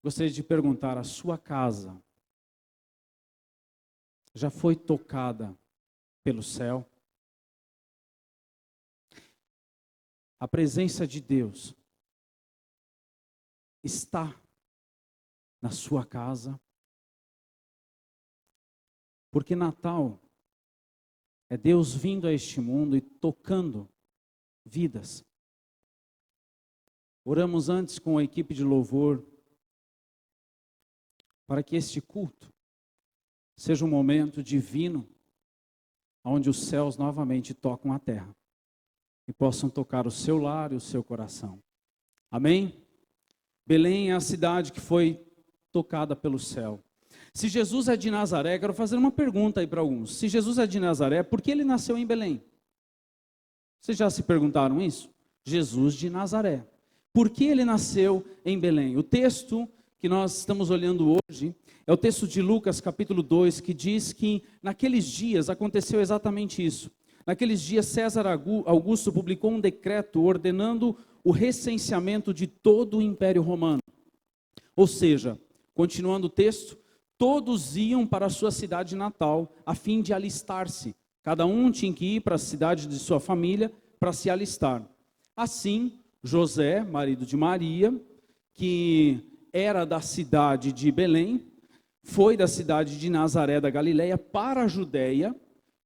Gostaria de perguntar: a sua casa já foi tocada pelo céu? A presença de Deus está na sua casa? Porque Natal é Deus vindo a este mundo e tocando vidas. Oramos antes com a equipe de louvor para que este culto seja um momento divino, onde os céus novamente tocam a terra e possam tocar o seu lar e o seu coração. Amém? Belém é a cidade que foi tocada pelo céu. Se Jesus é de Nazaré, quero fazer uma pergunta aí para alguns. Se Jesus é de Nazaré, por que ele nasceu em Belém? Vocês já se perguntaram isso? Jesus de Nazaré. Por que ele nasceu em Belém? O texto que nós estamos olhando hoje é o texto de Lucas capítulo 2, que diz que naqueles dias aconteceu exatamente isso. Naqueles dias César Augusto publicou um decreto ordenando o recenseamento de todo o Império Romano. Ou seja, continuando o texto, todos iam para a sua cidade natal a fim de alistar-se. Cada um tinha que ir para a cidade de sua família para se alistar. Assim, José, marido de Maria, que era da cidade de Belém, foi da cidade de Nazaré da Galileia para a Judéia,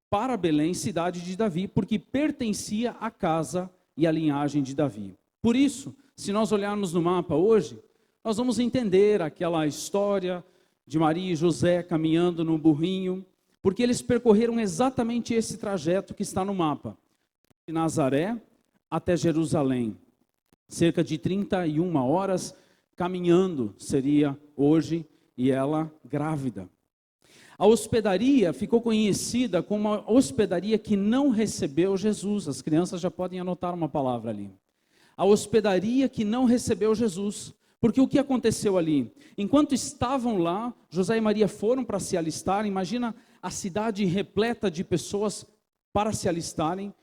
para Belém, cidade de Davi, porque pertencia à casa e à linhagem de Davi. Por isso, se nós olharmos no mapa hoje, nós vamos entender aquela história de Maria e José caminhando no burrinho, porque eles percorreram exatamente esse trajeto que está no mapa, de Nazaré até Jerusalém. Cerca de 31 horas caminhando seria hoje, e ela grávida. A hospedaria ficou conhecida como uma hospedaria que não recebeu Jesus. As crianças já podem anotar uma palavra ali. A hospedaria que não recebeu Jesus. Porque o que aconteceu ali? Enquanto estavam lá, José e Maria foram para se alistar. Imagina a cidade repleta de pessoas para se alistarem.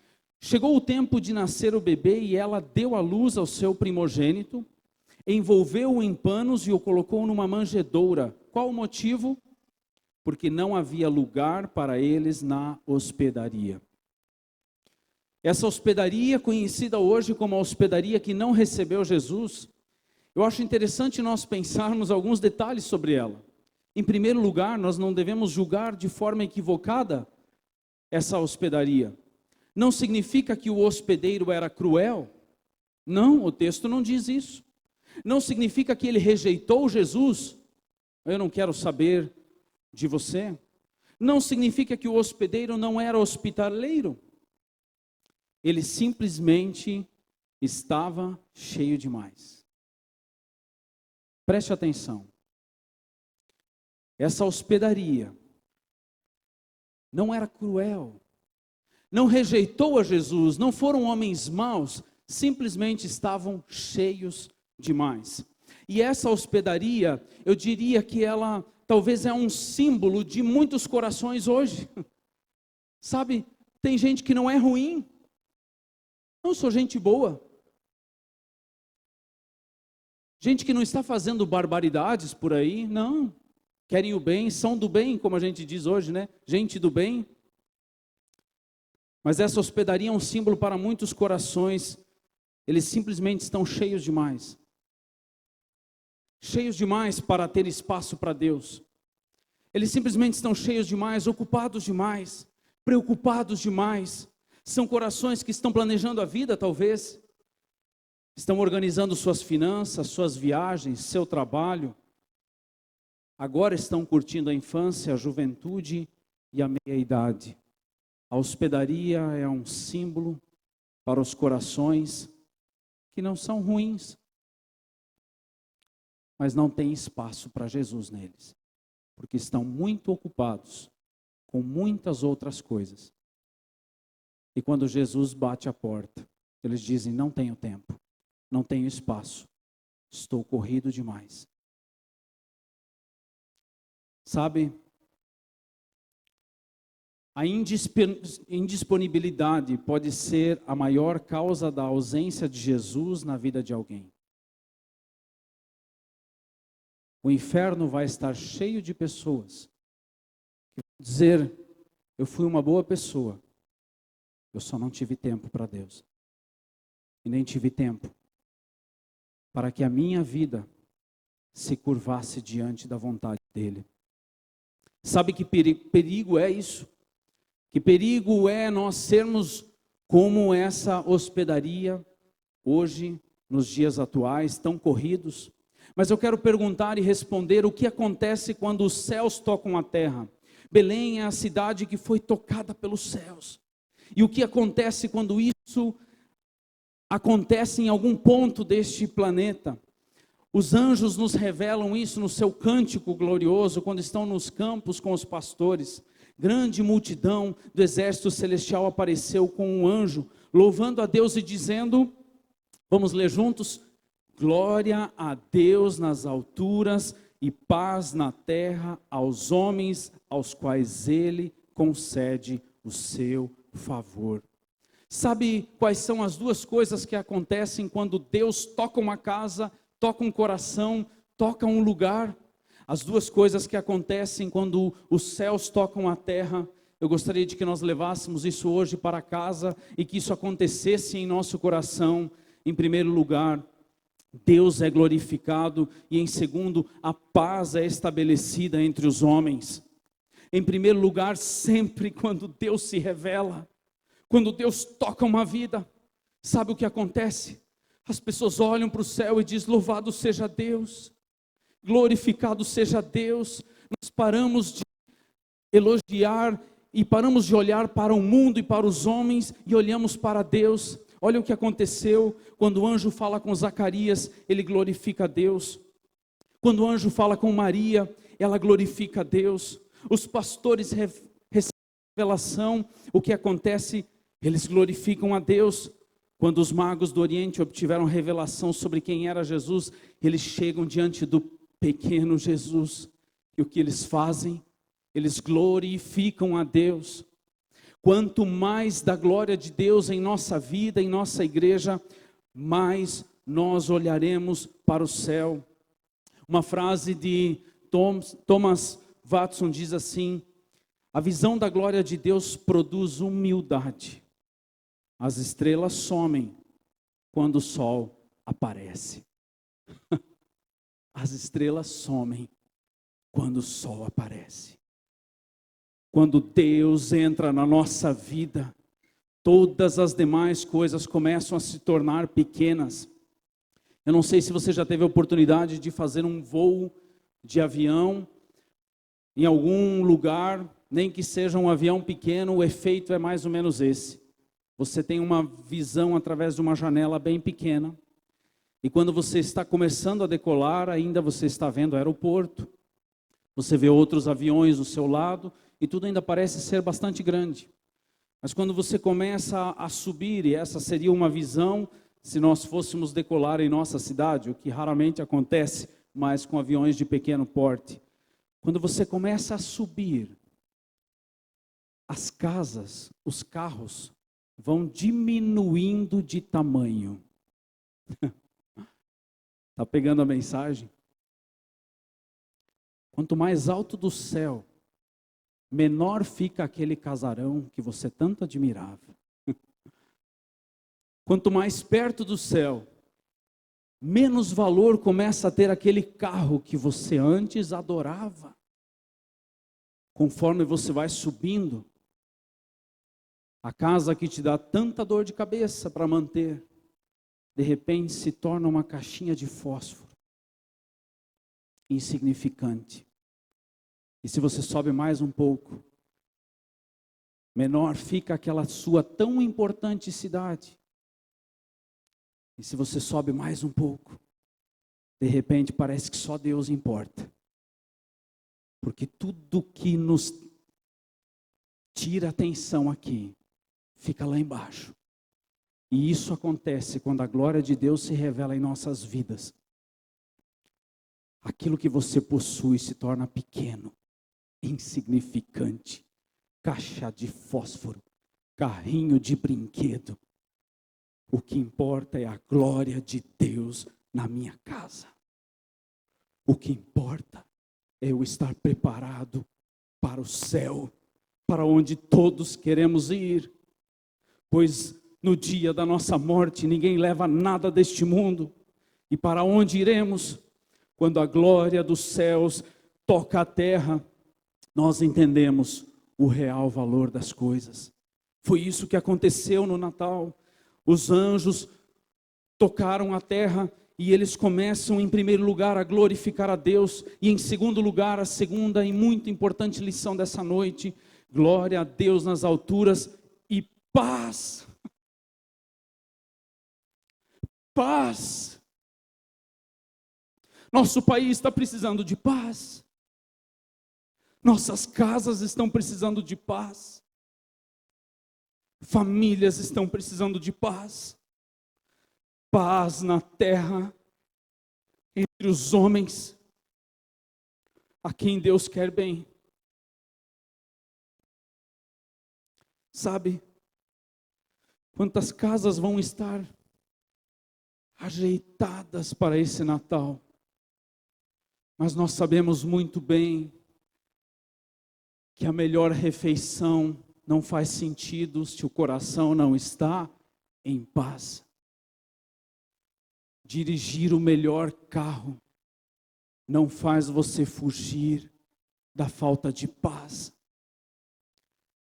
Chegou o tempo de nascer o bebê e ela deu à luz ao seu primogênito, envolveu-o em panos e o colocou numa manjedoura. Qual o motivo? Porque não havia lugar para eles na hospedaria. Essa hospedaria, conhecida hoje como a hospedaria que não recebeu Jesus, eu acho interessante nós pensarmos alguns detalhes sobre ela. Em primeiro lugar, nós não devemos julgar de forma equivocada essa hospedaria. Não significa que o hospedeiro era cruel. Não, o texto não diz isso. Não significa que ele rejeitou Jesus. Eu não quero saber de você. Não significa que o hospedeiro não era hospitaleiro. Ele simplesmente estava cheio demais. Preste atenção. Essa hospedaria não era cruel, não rejeitou a Jesus, não foram homens maus, simplesmente estavam cheios demais. E essa hospedaria, eu diria que ela talvez é um símbolo de muitos corações hoje. Sabe, tem gente que não é ruim. Eu sou gente boa. Gente que não está fazendo barbaridades por aí, não. Querem o bem, são do bem, como a gente diz hoje, né? Gente do bem. Mas essa hospedaria é um símbolo para muitos corações. Eles simplesmente estão cheios demais. Cheios demais para ter espaço para Deus. Eles simplesmente estão cheios demais, ocupados demais, preocupados demais. São corações que estão planejando a vida, talvez. Estão organizando suas finanças, suas viagens, seu trabalho. Agora estão curtindo a infância, a juventude e a meia-idade. A hospedaria é um símbolo para os corações que não são ruins, mas não tem espaço para Jesus neles, porque estão muito ocupados com muitas outras coisas. E quando Jesus bate a porta, eles dizem: não tenho tempo, não tenho espaço, estou corrido demais. Sabe, a indisponibilidade pode ser a maior causa da ausência de Jesus na vida de alguém. o inferno vai estar cheio de pessoas que vão dizer: eu fui uma boa pessoa, eu só não tive tempo para Deus. E nem tive tempo para que a minha vida se curvasse diante da vontade dEle. Sabe que perigo é isso? Que perigo é nós sermos como essa hospedaria hoje, nos dias atuais, tão corridos. Mas eu quero perguntar e responder o que acontece quando os céus tocam a terra. Belém é a cidade que foi tocada pelos céus. E o que acontece quando isso acontece em algum ponto deste planeta? Os anjos nos revelam isso no seu cântico glorioso, quando estão nos campos com os pastores. Grande multidão do exército celestial apareceu com um anjo, louvando a Deus e dizendo, vamos ler juntos: glória a Deus nas alturas e paz na terra aos homens aos quais Ele concede o seu favor. Sabe quais são as duas coisas que acontecem quando Deus toca uma casa, toca um coração, toca um lugar? As duas coisas que acontecem quando os céus tocam a terra. Eu gostaria de que nós levássemos isso hoje para casa e que isso acontecesse em nosso coração. Em primeiro lugar, Deus é glorificado, e em segundo, a paz é estabelecida entre os homens. Em primeiro lugar, sempre quando Deus se revela, quando Deus toca uma vida, sabe o que acontece? As pessoas olham para o céu e dizem: louvado seja Deus, glorificado seja Deus. Nós paramos de elogiar e paramos de olhar para o mundo e para os homens e olhamos para Deus. Olha o que aconteceu quando o anjo fala com Zacarias, ele glorifica a Deus. Quando o anjo fala com Maria, ela glorifica a Deus. Os pastores recebem revelação, o que acontece? Eles glorificam a Deus. Quando os magos do Oriente obtiveram revelação sobre quem era Jesus, eles chegam diante do pequeno Jesus. E o que eles fazem? Eles glorificam a Deus. Quanto mais da glória de Deus em nossa vida, em nossa igreja, mais nós olharemos para o céu. Uma frase de Thomas Watson diz assim: a visão da glória de Deus produz humildade. As estrelas somem quando o sol aparece. As estrelas somem quando o sol aparece. Quando Deus entra na nossa vida, todas as demais coisas começam a se tornar pequenas. Eu não sei se você já teve a oportunidade de fazer um voo de avião em algum lugar, nem que seja um avião pequeno, o efeito é mais ou menos esse. Você tem uma visão através de uma janela bem pequena, e quando você está começando a decolar, ainda você está vendo o aeroporto, você vê outros aviões do seu lado, e tudo ainda parece ser bastante grande. Mas quando você começa a subir, e essa seria uma visão, se nós fôssemos decolar em nossa cidade, o que raramente acontece, mas com aviões de pequeno porte. Quando você começa a subir, as casas, os carros, vão diminuindo de tamanho. Está pegando a mensagem? Quanto mais alto do céu, menor fica aquele casarão que você tanto admirava. Quanto mais perto do céu, menos valor começa a ter aquele carro que você antes adorava. Conforme você vai subindo, a casa que te dá tanta dor de cabeça para manter, de repente se torna uma caixinha de fósforo, insignificante. E se você sobe mais um pouco, menor fica aquela sua tão importante cidade. E se você sobe mais um pouco, de repente parece que só Deus importa. Porque tudo que nos tira atenção aqui, fica lá embaixo. E isso acontece quando a glória de Deus se revela em nossas vidas. Aquilo que você possui se torna pequeno, insignificante. Caixa de fósforo, carrinho de brinquedo. O que importa é a glória de Deus na minha casa. O que importa é eu estar preparado para o céu, para onde todos queremos ir. Pois no dia da nossa morte, ninguém leva nada deste mundo. E para onde iremos? Quando a glória dos céus toca a terra, nós entendemos o real valor das coisas. Foi isso que aconteceu no Natal. Os anjos tocaram a terra e eles começam, em primeiro lugar, a glorificar a Deus. E em segundo lugar, a segunda e muito importante lição dessa noite: glória a Deus nas alturas e paz. Paz. Nosso país está precisando de paz. Nossas casas estão precisando de paz. Famílias estão precisando de paz. Paz na terra, entre os homens, a quem Deus quer bem. Sabe, quantas casas vão estar ajeitadas para esse Natal? Mas nós sabemos muito bem que a melhor refeição não faz sentido se o coração não está em paz. Dirigir o melhor carro não faz você fugir da falta de paz.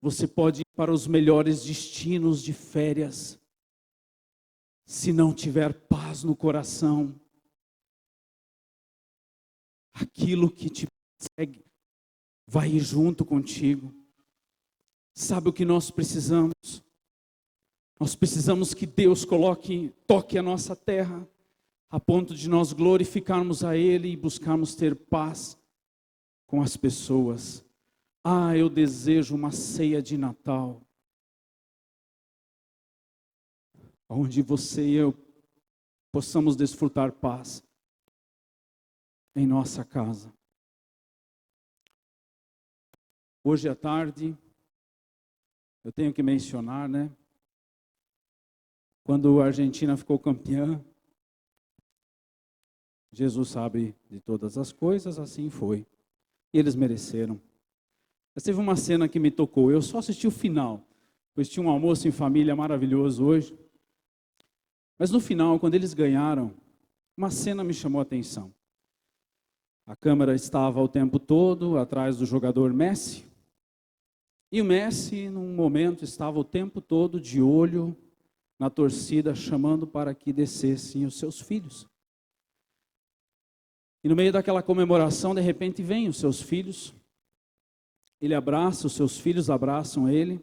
Você pode ir para os melhores destinos de férias, se não tiver paz no coração, aquilo que te persegue vai ir junto contigo. Sabe o que nós precisamos? Nós precisamos que Deus toque a nossa terra, a ponto de nós glorificarmos a Ele e buscarmos ter paz com as pessoas. Eu desejo uma ceia de Natal, onde você e eu possamos desfrutar paz em nossa casa. Hoje à tarde, eu tenho que mencionar, quando a Argentina ficou campeã, Jesus sabe de todas as coisas, assim foi. E eles mereceram. Mas teve uma cena que me tocou, eu só assisti o final, pois tinha um almoço em família maravilhoso hoje. Mas no final, quando eles ganharam, uma cena me chamou a atenção. A câmera estava o tempo todo atrás do jogador Messi. E o Messi, num momento, estava o tempo todo de olho na torcida, chamando para que descessem os seus filhos. E no meio daquela comemoração, de repente, vêm os seus filhos. Ele abraça, os seus filhos abraçam ele.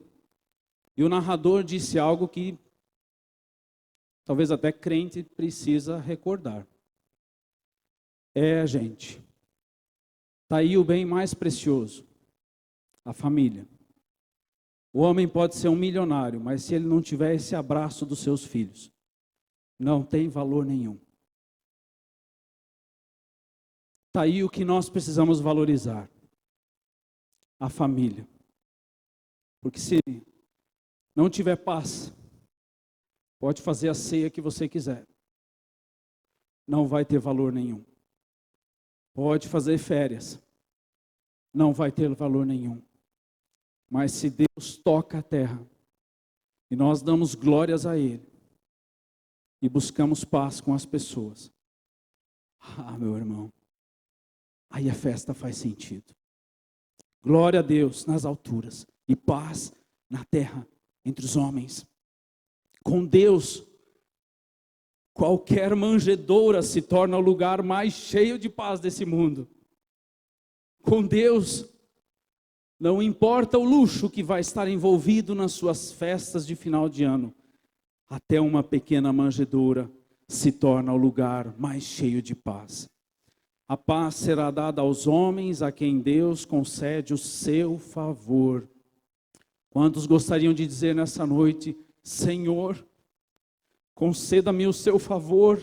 E o narrador disse algo que talvez até crente precisa recordar. Gente, está aí o bem mais precioso, a família. O homem pode ser um milionário, mas se ele não tiver esse abraço dos seus filhos, não tem valor nenhum. Está aí o que nós precisamos valorizar, a família. Porque se não tiver paz, pode fazer a ceia que você quiser, não vai ter valor nenhum. Pode fazer férias, não vai ter valor nenhum. Mas se Deus toca a terra, e nós damos glórias a Ele, e buscamos paz com as pessoas, meu irmão, aí a festa faz sentido. Glória a Deus nas alturas, e paz na terra, entre os homens. Com Deus, qualquer manjedoura se torna o lugar mais cheio de paz desse mundo. Com Deus, não importa o luxo que vai estar envolvido nas suas festas de final de ano, até uma pequena manjedoura se torna o lugar mais cheio de paz. A paz será dada aos homens a quem Deus concede o seu favor. Quantos gostariam de dizer nessa noite: Senhor, conceda-me o seu favor,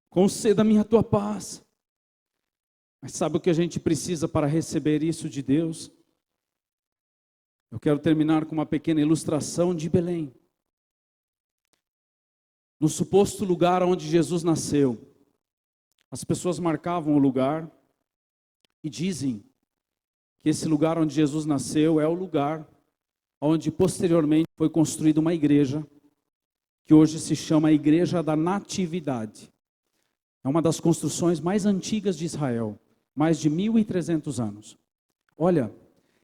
conceda-me a tua paz. Mas sabe o que a gente precisa para receber isso de Deus? Eu quero terminar com uma pequena ilustração de Belém. No suposto lugar onde Jesus nasceu, As pessoas marcavam o lugar e dizem que esse lugar onde Jesus nasceu é o lugar onde posteriormente foi construída uma igreja, que hoje se chama a Igreja da Natividade. É uma das construções mais antigas de Israel, mais de 1.300 anos. Olha,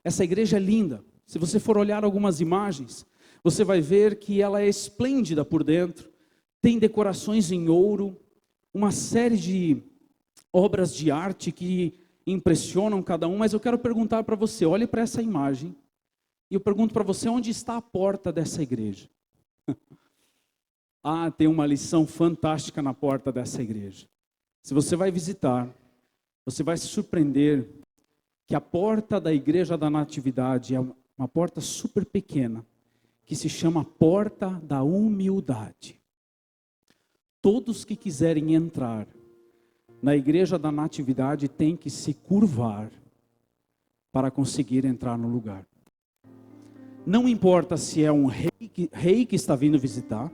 essa igreja é linda. Se você for olhar algumas imagens, você vai ver que ela é esplêndida por dentro, tem decorações em ouro, uma série de obras de arte que impressionam cada um, mas eu quero perguntar para você, olhe para essa imagem, e eu pergunto para você, onde está a porta dessa igreja? Tem uma lição fantástica na porta dessa igreja. Se você vai visitar, você vai se surpreender que a porta da Igreja da Natividade é uma porta super pequena, que se chama Porta da Humildade. Todos que quiserem entrar na Igreja da Natividade têm que se curvar para conseguir entrar no lugar. Não importa se é um rei que está vindo visitar,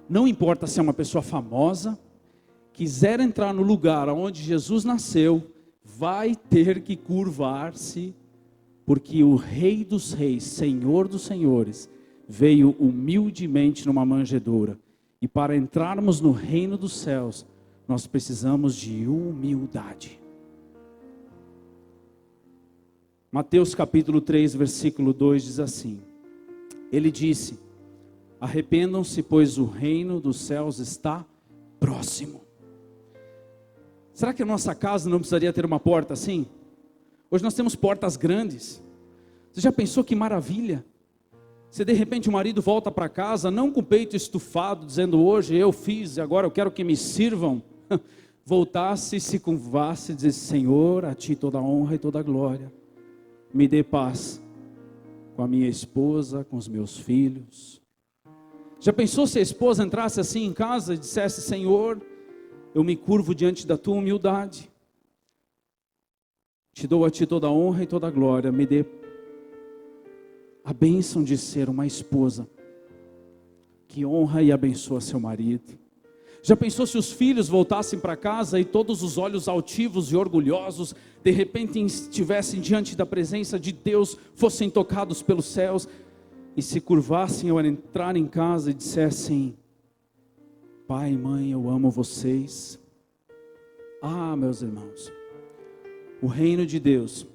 não importa se é uma pessoa famosa, quiser entrar no lugar onde Jesus nasceu, vai ter que curvar-se, porque o Rei dos Reis, Senhor dos Senhores, veio humildemente numa manjedoura. E para entrarmos no reino dos céus, nós precisamos de humildade. Mateus capítulo 3, versículo 2 diz assim: Ele disse: arrependam-se, pois o reino dos céus está próximo. Será que a nossa casa não precisaria ter uma porta assim? Hoje nós temos portas grandes. Você já pensou que maravilha? Se de repente o marido volta para casa, não com o peito estufado, dizendo hoje eu fiz, agora eu quero que me sirvam. Voltasse, se curvasse e dissesse: Senhor, a ti toda a honra e toda a glória. Me dê paz com a minha esposa, com os meus filhos. Já pensou se a esposa entrasse assim em casa e dissesse: Senhor, eu me curvo diante da tua humildade. Te dou a ti toda a honra e toda a glória. Me dê a bênção de ser uma esposa que honra e abençoa seu marido. Já pensou se os filhos voltassem para casa e todos os olhos altivos e orgulhosos, de repente estivessem diante da presença de Deus, fossem tocados pelos céus e se curvassem ao entrar em casa e dissessem: pai e mãe, eu amo vocês. Meus irmãos, o reino de Deus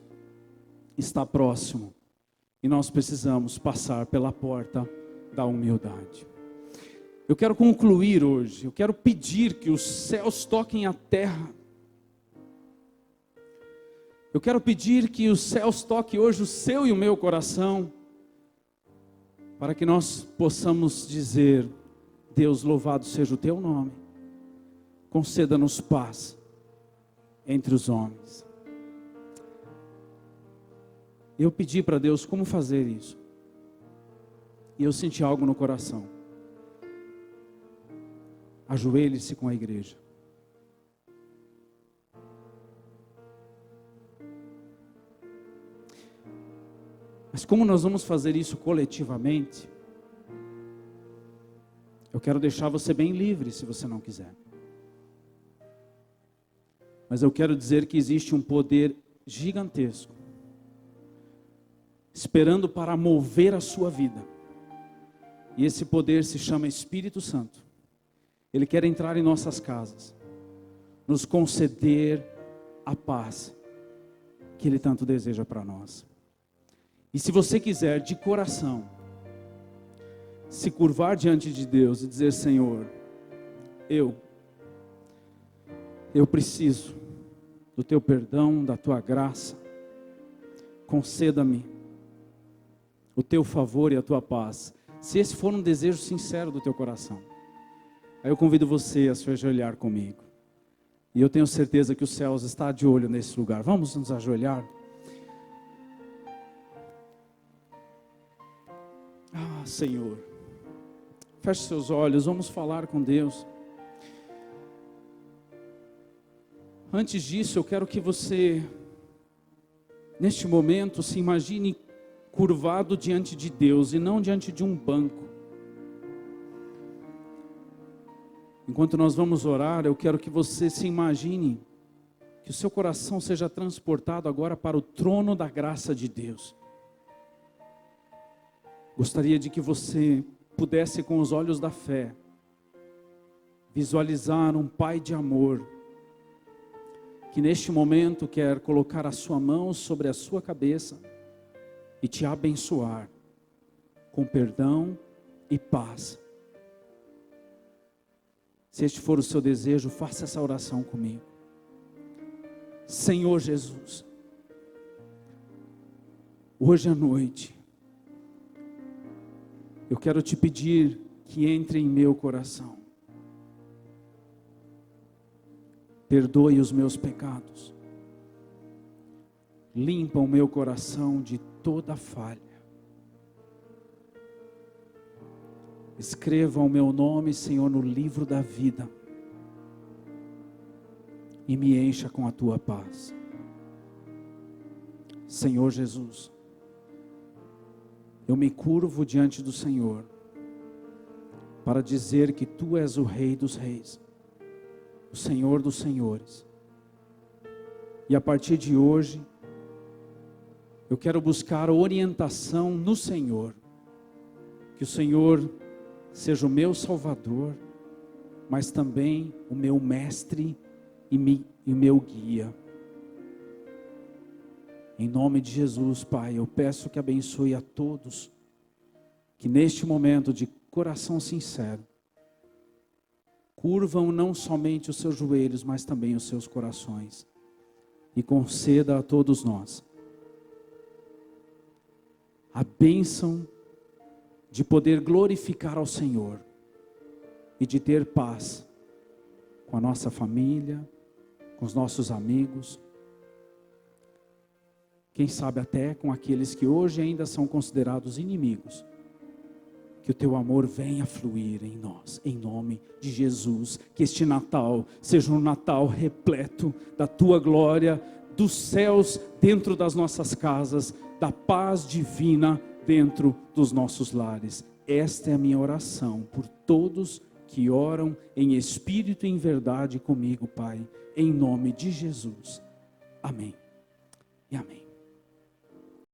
está próximo e nós precisamos passar pela porta da humildade. Eu quero concluir hoje, eu quero pedir que os céus toquem a terra. Eu quero pedir que os céus toquem hoje o seu e o meu coração, para que nós possamos dizer: Deus, louvado seja o teu nome, conceda-nos paz entre os homens. Eu pedi para Deus como fazer isso, e eu senti algo no coração. Ajoelhe-se com a igreja. Mas como nós vamos fazer isso coletivamente, eu quero deixar você bem livre se você não quiser. Mas eu quero dizer que existe um poder gigantesco esperando para mover a sua vida. E esse poder se chama Espírito Santo. Ele quer entrar em nossas casas, nos conceder a paz que Ele tanto deseja para nós. E se você quiser de coração se curvar diante de Deus e dizer: Senhor, eu preciso do teu perdão, da tua graça, conceda-me o teu favor e a tua paz. Se esse for um desejo sincero do teu coração, aí eu convido você a se ajoelhar comigo. E eu tenho certeza que os céus estão de olho nesse lugar. Vamos nos ajoelhar? Senhor, feche seus olhos, vamos falar com Deus. Antes disso, eu quero que você, neste momento, se imagine curvado diante de Deus e não diante de um banco. Enquanto nós vamos orar, eu quero que você se imagine que o seu coração seja transportado agora para o trono da graça de Deus. Gostaria de que você pudesse, com os olhos da fé, visualizar um Pai de amor, que neste momento quer colocar a sua mão sobre a sua cabeça e te abençoar com perdão e paz. Se este for o seu desejo, faça essa oração comigo. Senhor Jesus, hoje à noite, eu quero te pedir que entre em meu coração. Perdoe os meus pecados. Limpa o meu coração de toda falha. Escreva o meu nome, Senhor, no livro da vida. E me encha com a tua paz. Senhor Jesus, eu me curvo diante do Senhor para dizer que tu és o Rei dos Reis, o Senhor dos Senhores. E a partir de hoje, eu quero buscar orientação no Senhor. Que o Senhor seja o meu Salvador, mas também o meu mestre e meu guia. Em nome de Jesus, Pai, eu peço que abençoe a todos que neste momento de coração sincero curvam não somente os seus joelhos, mas também os seus corações, e conceda a todos nós a bênção de poder glorificar ao Senhor e de ter paz com a nossa família, com os nossos amigos, quem sabe até com aqueles que hoje ainda são considerados inimigos. Que o teu amor venha fluir em nós, em nome de Jesus. Que este Natal seja um Natal repleto da tua glória, dos céus dentro das nossas casas, da paz divina dentro dos nossos lares. Esta é a minha oração por todos que oram em espírito e em verdade comigo, Pai, em nome de Jesus. Amém e amém.